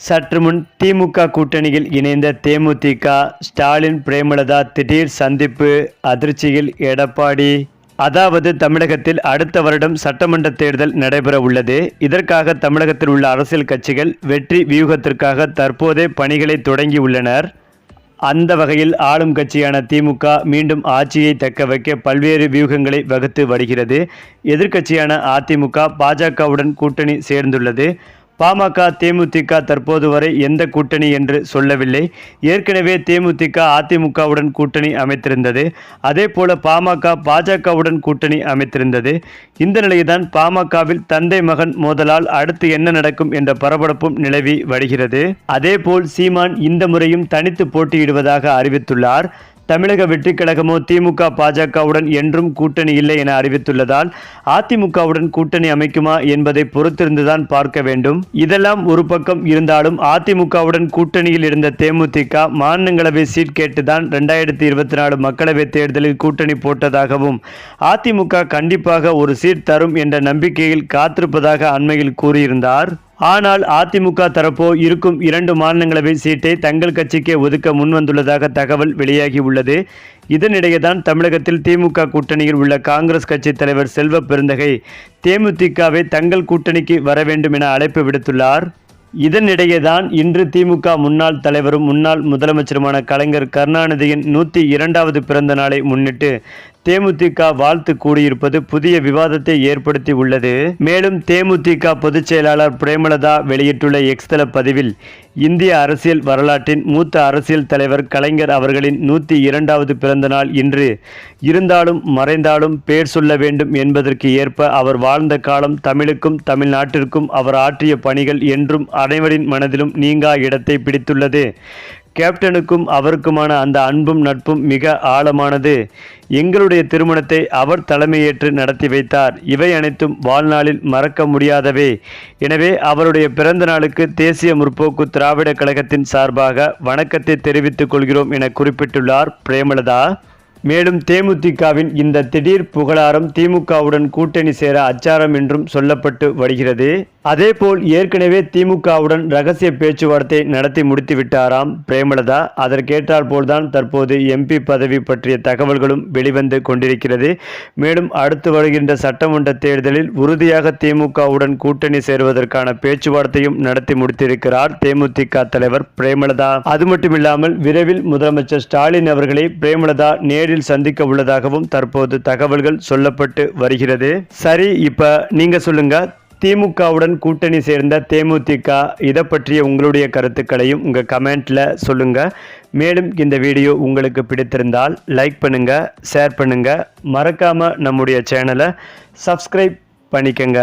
சற்று முன் திமுக கூட்டணியில் இணைந்த தேமுதிக ஸ்டாலின் பிரேமலதா திடீர் சந்திப்பு அதிர்ச்சியில் எடப்பாடி. அதாவது தமிழகத்தில் அடுத்த வருடம் சட்டமன்ற தேர்தல் நடைபெற உள்ளது. இதற்காக தமிழகத்தில் உள்ள அரசியல் கட்சிகள் வெற்றி வியூகத்திற்காக தற்போதே பணிகளை தொடங்கியுள்ளனர். அந்த வகையில் ஆளும் கட்சியான திமுக மீண்டும் ஆட்சியை தக்க வைக்க பல்வேறு வியூகங்களை வகுத்து வருகிறது. எதிர்க்கட்சியான அதிமுக பாஜகவுடன் கூட்டணி சேர்ந்துள்ளது. பாமக தேமுதிக தற்போது வரை எந்த கூட்டணி என்று சொல்லவில்லை. ஏற்கனவே தேமுதிக அதிமுகவுடன் கூட்டணி அமைத்திருந்தது. அதேபோல பாமக பாஜகவுடன் கூட்டணி அமைத்திருந்தது. இந்த நிலையில்தான் பாமகவில் தந்தை மகன் மோதலால் அடுத்து என்ன நடக்கும் என்ற பரபரப்பும் நிலவி வருகிறது. அதேபோல் சீமான் இந்த முறையும் தனித்து போட்டியிடுவதாக அறிவித்துள்ளார். தமிழக வெற்றிக் கழகமோ திமுக பாஜகவுடன் என்றும் கூட்டணி இல்லை என அறிவித்துள்ளதால் அதிமுகவுடன் கூட்டணி அமைக்குமா என்பதை பொறுத்திருந்துதான் பார்க்க வேண்டும். இதெல்லாம் ஒரு பக்கம் இருந்தாலும் அதிமுகவுடன் கூட்டணியில் இருந்த தேமுதிக மாநிலங்களவை சீட் கேட்டுதான் 2024 மக்களவைத் தேர்தலில் கூட்டணி போட்டதாகவும் அதிமுக கண்டிப்பாக ஒரு சீட் தரும் என்ற நம்பிக்கையில் காத்திருப்பதாக அண்மையில் கூறியிருந்தார். ஆனால் அதிமுக தரப்போ இருக்கும் 2 மாநிலங்களவை சீட்டை தங்கள் கட்சிக்கே ஒதுக்க முன்வந்துள்ளதாக தகவல் வெளியாகி உள்ளது. இதனிடையேதான் தமிழகத்தில் திமுக கூட்டணியில் உள்ள காங்கிரஸ் கட்சி தலைவர் செல்வ பெருந்தகை தேமுதிகவை தங்கள் கூட்டணிக்கு வர வேண்டும் என அழைப்பு விடுத்துள்ளார். இதனிடையேதான் இன்று திமுக முன்னாள் தலைவரும் முன்னாள் முதலமைச்சருமான கலைஞர் கருணாநிதியின் 102வது பிறந்த நாளை முன்னிட்டு தேமுதிக வாழ்த்து கூடியிருப்பது புதிய விவாதத்தை ஏற்படுத்தி உள்ளது. மேலும் தேமுதிக பொதுச் செயலாளர் பிரேமலதா வெளியிட்டுள்ள எக்ஸ் தள பதிவில் இந்திய அரசியல் வரலாற்றின் மூத்த அரசியல் தலைவர் கலைஞர் அவர்களின் 102வது பிறந்த நாள் இன்று. இருந்தாலும் மறைந்தாலும் பேர் சொல்ல வேண்டும் என்பதற்கு ஏற்ப அவர் வாழ்ந்த காலம் தமிழுக்கும் தமிழ்நாட்டிற்கும் அவர் ஆற்றிய பணிகள் என்றும் அனைவரின் மனதிலும் நீங்கா இடத்தை பிடித்துள்ளது. கேப்டனுக்கும் அவருக்குமான அந்த அன்பும் நட்பும் மிக ஆழமானது. எங்களுடைய திருமணத்தை அவர் தலைமையேற்று நடத்தி வைத்தார். இவை அனைத்தும் வாழ்நாளில் மறக்க முடியாதவை. எனவே அவருடைய பிறந்த நாளுக்கு தேசிய முற்போக்கு திராவிட கழகத்தின் சார்பாக வணக்கத்தை தெரிவித்துக் கொள்கிறோம் என குறிப்பிட்டுள்ளார் பிரேமலதா. மேலும் தேமுதிகவின் இந்த திடீர் புகழாரம் திமுகவுடன் கூட்டணி சேர அச்சாரம் என்றும் சொல்லப்பட்டு வருகிறது. அதேபோல் ஏற்கனவே திமுகவுடன் ரகசிய பேச்சுவார்த்தை நடத்தி முடித்து விட்டாராம் பிரேமலதா. அதற்கேற்றால் போல்தான் தற்போது எம்பி பதவி பற்றிய தகவல்களும் வெளிவந்து கொண்டிருக்கிறது. மேலும் அடுத்து வருகின்ற சட்டமன்ற தேர்தலில் உறுதியாக திமுகவுடன் கூட்டணி சேருவதற்கான பேச்சுவார்த்தையும் நடத்தி முடித்திருக்கிறார் தேமுதிக தலைவர் பிரேமலதா. அது மட்டுமில்லாமல் விரைவில் முதலமைச்சர் ஸ்டாலின் அவர்களை பிரேமலதா நேரில் சந்திக்க உள்ளதாகவும் தற்போது தகவல்கள் சொல்லப்பட்டு வருகிறது. சரி, இப்ப நீங்க சொல்லுங்க, திமுகவுடன் கூட்டணி சேர்ந்த தேமுதிக இதை பற்றிய உங்களுடைய கருத்துக்களையும் உங்கள் கமெண்ட்ல சொல்லுங்க. மேலும் இந்த வீடியோ உங்களுக்கு பிடித்திருந்தால் லைக் பண்ணுங்க, ஷேர் பண்ணுங்க, மறக்காம நம்முடைய சேனலை சப்ஸ்கிரைப் பண்ணிக்கங்க.